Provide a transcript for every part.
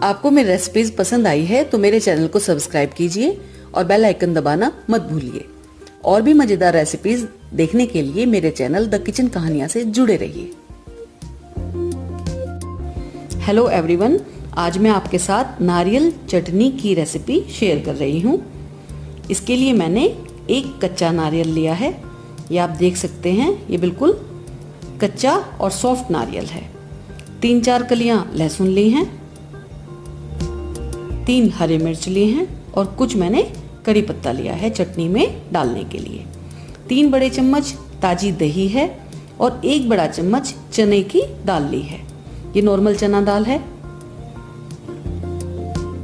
आपको मेरी रेसिपीज पसंद आई है तो मेरे चैनल को सब्सक्राइब कीजिए और बेल आइकन दबाना मत भूलिए। और भी मजेदार रेसिपीज देखने के लिए मेरे चैनल द किचन कहानियां से जुड़े रहिए। हेलो एवरीवन, आज मैं आपके साथ नारियल चटनी की रेसिपी शेयर कर रही हूँ। इसके लिए मैंने एक कच्चा नारियल लिया है। ये आप देख सकते हैं, ये बिल्कुल कच्चा और सॉफ्ट नारियल है। 3-4 कलियां लहसुन ली हैं, 3 हरी मिर्च लिए हैं और कुछ मैंने करी पत्ता लिया है चटनी में डालने के लिए। 3 बड़े चम्मच ताजी दही है और 1 बड़ा चम्मच चने की दाल ली है। ये नॉर्मल चना दाल है।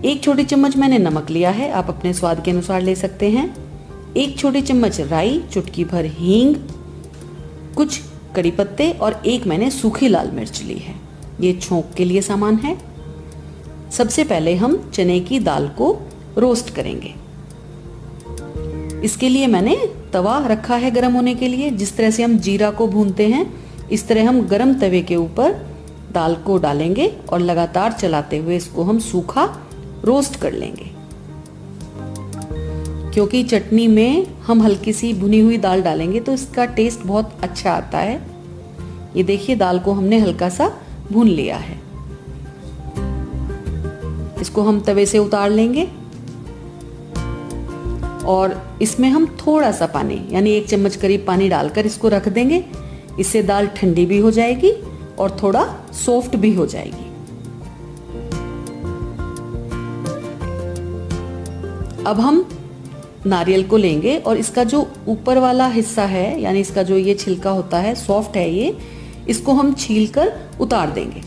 1 छोटी चम्मच मैंने नमक लिया है, आप अपने स्वाद के अनुसार ले सकते हैं। 1 छोटी चम्मच राई, चुटकी भर हींग, कुछ कड़ी पत्ते और 1 मैंने सूखी लाल मिर्च ली है। ये छोंक के लिए सामान है। सबसे पहले हम चने की दाल को रोस्ट करेंगे। इसके लिए मैंने तवा रखा है गरम होने के लिए। जिस तरह से हम जीरा को भूनते हैं, इस तरह हम गरम तवे के ऊपर दाल को डालेंगे और लगातार चलाते हुए इसको हम सूखा रोस्ट कर लेंगे। क्योंकि चटनी में हम हल्की सी भुनी हुई दाल डालेंगे तो इसका टेस्ट बहुत अच्छा आता है। ये देखिए, दाल को हमने हल्का सा भून लिया है। इसको हम तवे से उतार लेंगे और इसमें हम थोड़ा सा पानी यानी 1 चम्मच करीब पानी डालकर इसको रख देंगे। इससे दाल ठंडी भी हो जाएगी और थोड़ा सॉफ्ट भी हो जाएगी। अब हम नारियल को लेंगे और इसका जो ऊपर वाला हिस्सा है यानी इसका जो ये छिलका होता है, सॉफ्ट है ये, इसको हम छील कर उतार देंगे।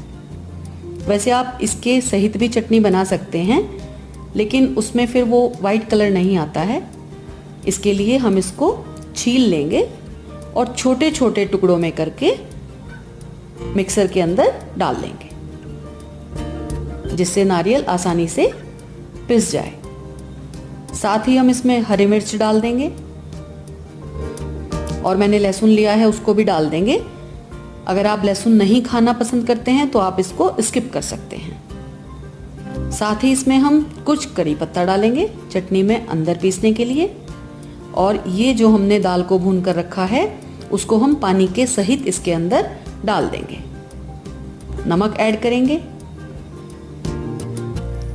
वैसे आप इसके सहित भी चटनी बना सकते हैं, लेकिन उसमें फिर वो वाइट कलर नहीं आता है। इसके लिए हम इसको छील लेंगे और छोटे छोटे टुकड़ों में करके मिक्सर के अंदर डाल लेंगे, जिससे नारियल आसानी से पिस जाए। साथ ही हम इसमें हरी मिर्च डाल देंगे और मैंने लहसुन लिया है, उसको भी डाल देंगे। अगर आप लहसुन नहीं खाना पसंद करते हैं तो आप इसको स्किप कर सकते हैं। साथ ही इसमें हम कुछ करी पत्ता डालेंगे चटनी में अंदर पीसने के लिए। और ये जो हमने दाल को भून कर रखा है उसको हम पानी के सहित इसके अंदर डाल देंगे। नमक ऐड करेंगे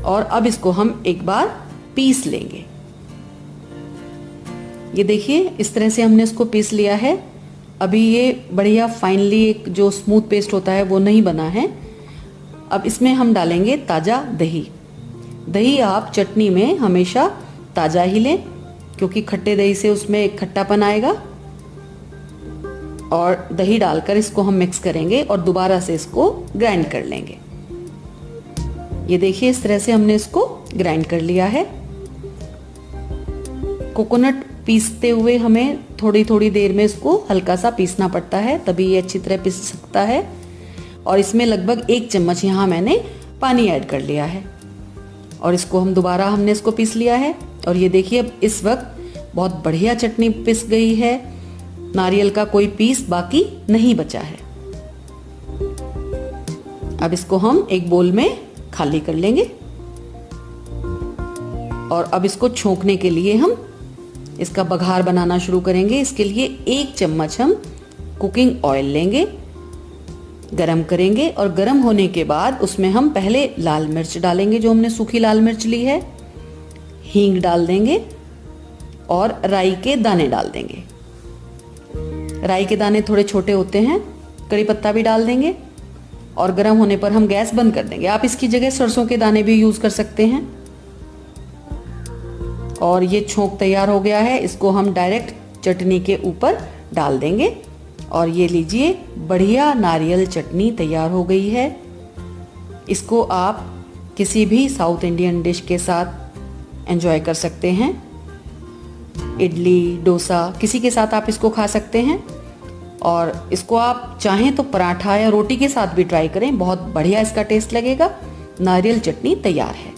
और अब इसको हम एक बार पीस लेंगे। ये देखिए, इस तरह से हमने इसको पीस लिया है। अभी ये बढ़िया फाइनली एक जो स्मूथ पेस्ट होता है वो नहीं बना है। अब इसमें हम डालेंगे ताज़ा दही। दही आप चटनी में हमेशा ताज़ा ही लें, क्योंकि खट्टे दही से उसमें एक खट्टापन आएगा। और दही डालकर इसको हम मिक्स करेंगे और दोबारा से इसको ग्राइंड कर लेंगे। ये देखिए, इस तरह से हमने इसको ग्राइंड कर लिया है। कोकोनट पीसते हुए हमें थोड़ी थोड़ी देर में इसको हल्का सा पीसना पड़ता है, तभी ये अच्छी तरह पीस सकता है। और इसमें लगभग 1 चम्मच यहाँ मैंने पानी ऐड कर लिया है और इसको हम दोबारा हमने इसको पीस लिया है। और ये देखिए, अब इस वक्त बहुत बढ़िया चटनी पिस गई है। नारियल का कोई पीस बाकी नहीं बचा है। अब इसको हम एक बोल में खाली कर लेंगे और अब इसको छोंकने के लिए हम इसका बघार बनाना शुरू करेंगे। इसके लिए 1 चम्मच हम कुकिंग ऑयल लेंगे, गरम करेंगे और गरम होने के बाद उसमें हम पहले लाल मिर्च डालेंगे, जो हमने सूखी लाल मिर्च ली है। हींग डाल देंगे और राई के दाने डाल देंगे। राई के दाने थोड़े छोटे होते हैं। कड़ी पत्ता भी डाल देंगे और गरम होने पर हम गैस बंद कर देंगे। आप इसकी जगह सरसों के दाने भी यूज कर सकते हैं। और ये छोंक तैयार हो गया है। इसको हम डायरेक्ट चटनी के ऊपर डाल देंगे और ये लीजिए, बढ़िया नारियल चटनी तैयार हो गई है। इसको आप किसी भी साउथ इंडियन डिश के साथ एंजॉय कर सकते हैं। इडली, डोसा, किसी के साथ आप इसको खा सकते हैं। और इसको आप चाहें तो पराठा या रोटी के साथ भी ट्राई करें, बहुत बढ़िया इसका टेस्ट लगेगा। नारियल चटनी तैयार है।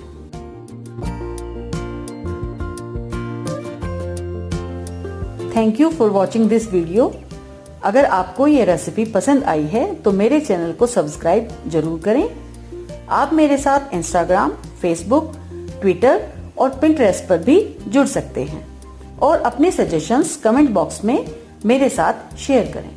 Thank you for watching this video. अगर आपको ये रेसिपी पसंद आई है तो मेरे चैनल को सब्सक्राइब जरूर करें आप मेरे साथ इंस्टाग्राम, फेसबुक, ट्विटर और पिंटरेस्ट पर भी जुड़ सकते हैं और अपने सजेशंस कमेंट बॉक्स में मेरे साथ शेयर करें।